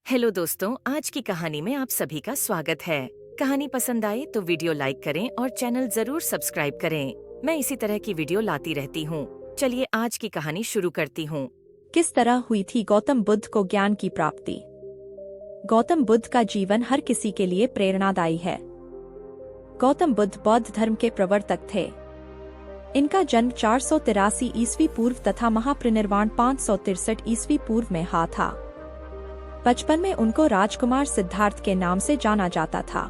Hello दोस्तों, आज की कहानी में आप सभी का स्वागत है। कहानी पसंद आए तो वीडियो लाइक करें और चैनल जरूर सब्सक्राइब करें। मैं इसी तरह की वीडियो लाती रहती हूँ। चलिए आज की कहानी शुरू करती हूँ। किस तरह हुई थी गौतम बुद्ध को ज्ञान की प्राप्ति। गौतम बुद्ध का जीवन हर किसी के लिए प्रेरणादायी है। गौतम बुद्ध बौद्ध धर्म के प्रवर्तक थे। इनका जन्म 483 ईस्वी पूर्व तथा महापरिनिर्वाण 563 ईस्वी पूर्व में हुआ था। बचपन में उनको राजकुमार सिद्धार्थ के नाम से जाना जाता था।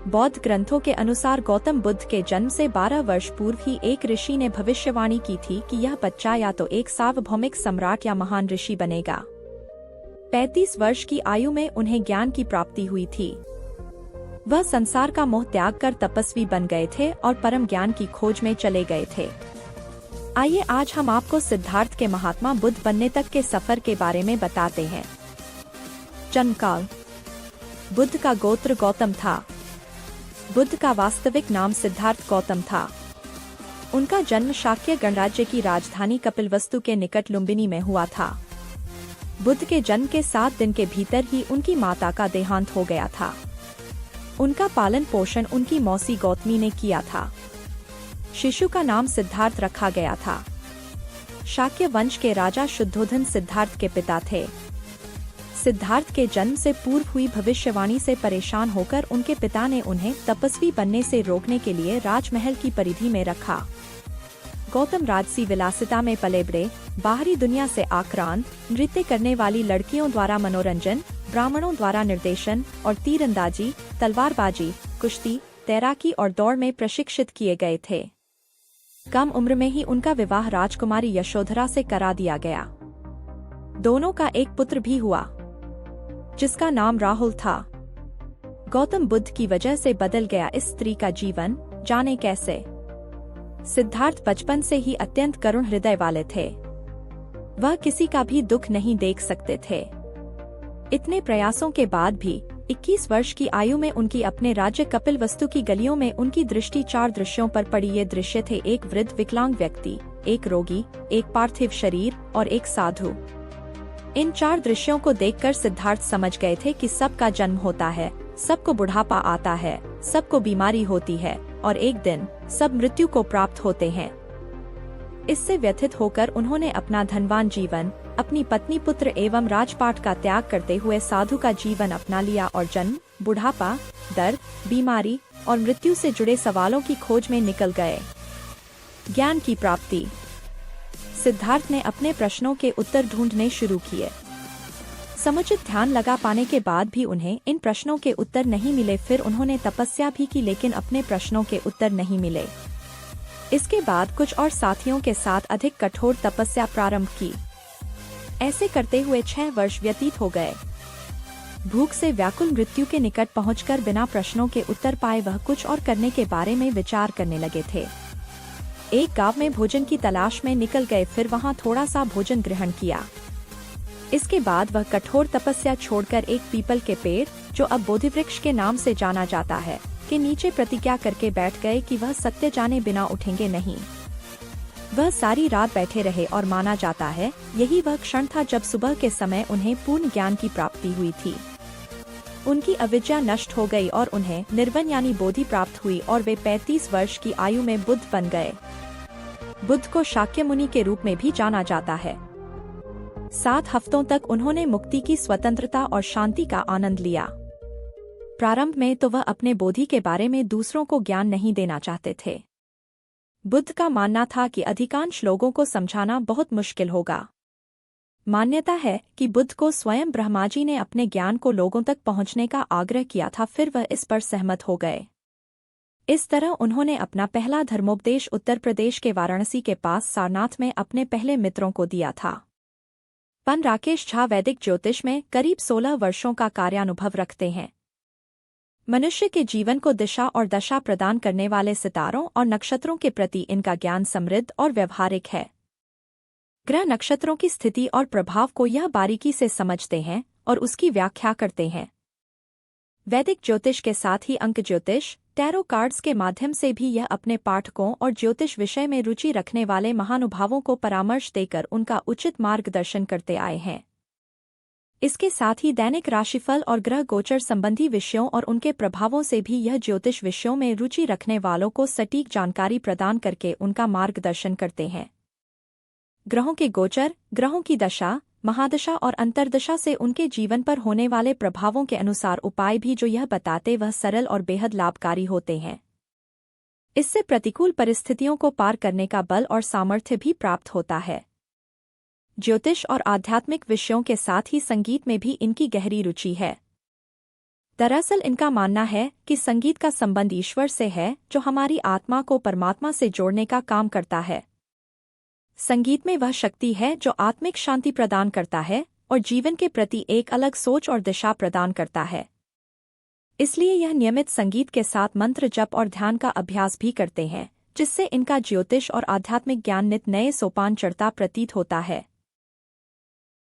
बौद्ध ग्रंथों के अनुसार गौतम बुद्ध के जन्म से 12 वर्ष पूर्व ही एक ऋषि ने भविष्यवाणी की थी कि यह बच्चा या तो एक सार्वभौमिक सम्राट या महान ऋषि बनेगा। 35 वर्ष की आयु में उन्हें ज्ञान की प्राप्ति हुई थी। वह संसार का मोह त्याग कर तपस्वी बन गए थे और परम ज्ञान की खोज में चले गए थे। आइए आज हम आपको सिद्धार्थ के महात्मा बुद्ध बनने तक के सफर के बारे में बताते हैं। जन्मकाल। बुद्ध का गोत्र गौतम था। बुद्ध का वास्तविक नाम सिद्धार्थ गौतम था। उनका जन्म शाक्य गणराज्य की राजधानी कपिलवस्तु के निकट लुम्बिनी में हुआ था। बुद्ध के जन्म के 7 दिन के भीतर ही उनकी माता का देहांत हो गया था। उनका पालन पोषण उनकी मौसी गौतमी ने किया था। शिशु का नाम सिद्धार्थ रखा गया था। शाक्य वंश के राजा शुद्धोधन सिद्धार्थ के पिता थे। सिद्धार्थ के जन्म से पूर्व हुई भविष्यवाणी से परेशान होकर उनके पिता ने उन्हें तपस्वी बनने से रोकने के लिए राजमहल की परिधि में रखा। गौतम राजसी विलासिता में पले बड़े, बाहरी दुनिया से आक्रांत, नृत्य करने वाली लड़कियों द्वारा मनोरंजन, ब्राह्मणों द्वारा निर्देशन और तीरंदाजी, तलवारबाजी, कुश्ती, तैराकी और दौड़ में प्रशिक्षित किए गए थे। कम उम्र में ही उनका विवाह राजकुमारी यशोधरा से करा दिया गया। दोनों का एक पुत्र भी हुआ जिसका नाम राहुल था। गौतम बुद्ध की वजह से बदल गया इस स्त्री का जीवन, जाने कैसे। सिद्धार्थ बचपन से ही अत्यंत करुण हृदय वाले थे। वह किसी का भी दुख नहीं देख सकते थे। इतने प्रयासों के बाद भी 21 वर्ष की आयु में उनकी अपने राज्य कपिलवस्तु की गलियों में उनकी दृष्टि 4 दृश्यों पर पड़ी। ये दृश्य थे एक वृद्ध विकलांग व्यक्ति, एक रोगी, एक पार्थिव शरीर और एक साधु। इन 4 दृश्यों को देखकर सिद्धार्थ समझ गए थे कि सबका जन्म होता है, सबको बुढ़ापा आता है, सबको बीमारी होती है और एक दिन सब मृत्यु को प्राप्त होते हैं। इससे व्यथित होकर उन्होंने अपना धनवान जीवन, अपनी पत्नी, पुत्र एवं राजपाट का त्याग करते हुए साधु का जीवन अपना लिया और जन्म, बुढ़ापा, दर्द, बीमारी और मृत्यु से जुड़े सवालों की खोज में निकल गए। ज्ञान की प्राप्ति। सिद्धार्थ ने अपने प्रश्नों के उत्तर ढूंढने शुरू किए। समुचित ध्यान लगा पाने के बाद भी उन्हें इन प्रश्नों के उत्तर नहीं मिले। फिर उन्होंने तपस्या भी की लेकिन अपने प्रश्नों के उत्तर नहीं मिले। इसके बाद कुछ और साथियों के साथ अधिक कठोर तपस्या प्रारंभ की। ऐसे करते हुए 6 वर्ष व्यतीत हो गए। भूख से व्याकुल मृत्यु के निकट पहुंचकर बिना प्रश्नों के उत्तर पाए वह कुछ और करने के बारे में विचार करने लगे थे। एक गांव में भोजन की तलाश में निकल गए, फिर वहां थोड़ा सा भोजन ग्रहण किया। इसके बाद वह कठोर तपस्या छोड़कर एक पीपल के पेड़, जो अब बोधिवृक्ष के नाम से जाना जाता है, के नीचे प्रतिज्ञा करके बैठ गए कि वह सत्य जाने बिना उठेंगे नहीं। वह सारी रात बैठे रहे और माना जाता है यही वह क्षण था जब सुबह के समय उन्हें पूर्ण ज्ञान की प्राप्ति हुई थी। उनकी अविद्या नष्ट हो गई और उन्हें निर्वाण यानी बोधि प्राप्त हुई और वे 35 वर्ष की आयु में बुद्ध बन गए। बुद्ध को शाक्य मुनि के रूप में भी जाना जाता है। 7 हफ्तों तक उन्होंने मुक्ति की स्वतंत्रता और शांति का आनंद लिया। प्रारंभ में तो वह अपने बोधि के बारे में दूसरों को ज्ञान नहीं देना चाहते थे। बुद्ध का मानना था कि अधिकांश लोगों को समझाना बहुत मुश्किल होगा। मान्यता है कि बुद्ध को स्वयं ब्रह्मा जी ने अपने ज्ञान को लोगों तक पहुंचने का आग्रह किया था, फिर वह इस पर सहमत हो गए। इस तरह उन्होंने अपना पहला धर्मोपदेश उत्तर प्रदेश के वाराणसी के पास सारनाथ में अपने पहले मित्रों को दिया था। पं राकेश झा वैदिक ज्योतिष में करीब 16 वर्षों का कार्यानुभव रखते हैं। मनुष्य के जीवन को दिशा और दशा प्रदान करने वाले सितारों और नक्षत्रों के प्रति इनका ज्ञान समृद्ध और व्यवहारिक है। ग्रह नक्षत्रों की स्थिति और प्रभाव को यह बारीकी से समझते हैं और उसकी व्याख्या करते हैं। वैदिक ज्योतिष के साथ ही अंक ज्योतिष, टैरो कार्ड्स के माध्यम से भी यह अपने पाठकों और ज्योतिष विषय में रुचि रखने वाले महानुभावों को परामर्श देकर उनका उचित मार्गदर्शन करते आए हैं। इसके साथ ही दैनिक राशिफल और ग्रह गोचर संबंधी विषयों और उनके प्रभावों से भी यह ज्योतिष विषयों में रुचि रखने वालों को सटीक जानकारी प्रदान करके उनका मार्गदर्शन करते हैं। ग्रहों के गोचर, ग्रहों की दशा, महादशा और अंतर्दशा से उनके जीवन पर होने वाले प्रभावों के अनुसार उपाय भी जो यह बताते वह सरल और बेहद लाभकारी होते हैं। इससे प्रतिकूल परिस्थितियों को पार करने का बल और सामर्थ्य भी प्राप्त होता है। ज्योतिष और आध्यात्मिक विषयों के साथ ही संगीत में भी इनकी गहरी रुचि है। दरअसल इनका मानना है कि संगीत का संबंध ईश्वर से है, जो हमारी आत्मा को परमात्मा से जोड़ने का काम करता है। संगीत में वह शक्ति है जो आत्मिक शांति प्रदान करता है और जीवन के प्रति एक अलग सोच और दिशा प्रदान करता है। इसलिए यह नियमित संगीत के साथ मंत्र जप और ध्यान का अभ्यास भी करते हैं, जिससे इनका ज्योतिष और आध्यात्मिक ज्ञान नित नए सोपान चढ़ता प्रतीत होता है।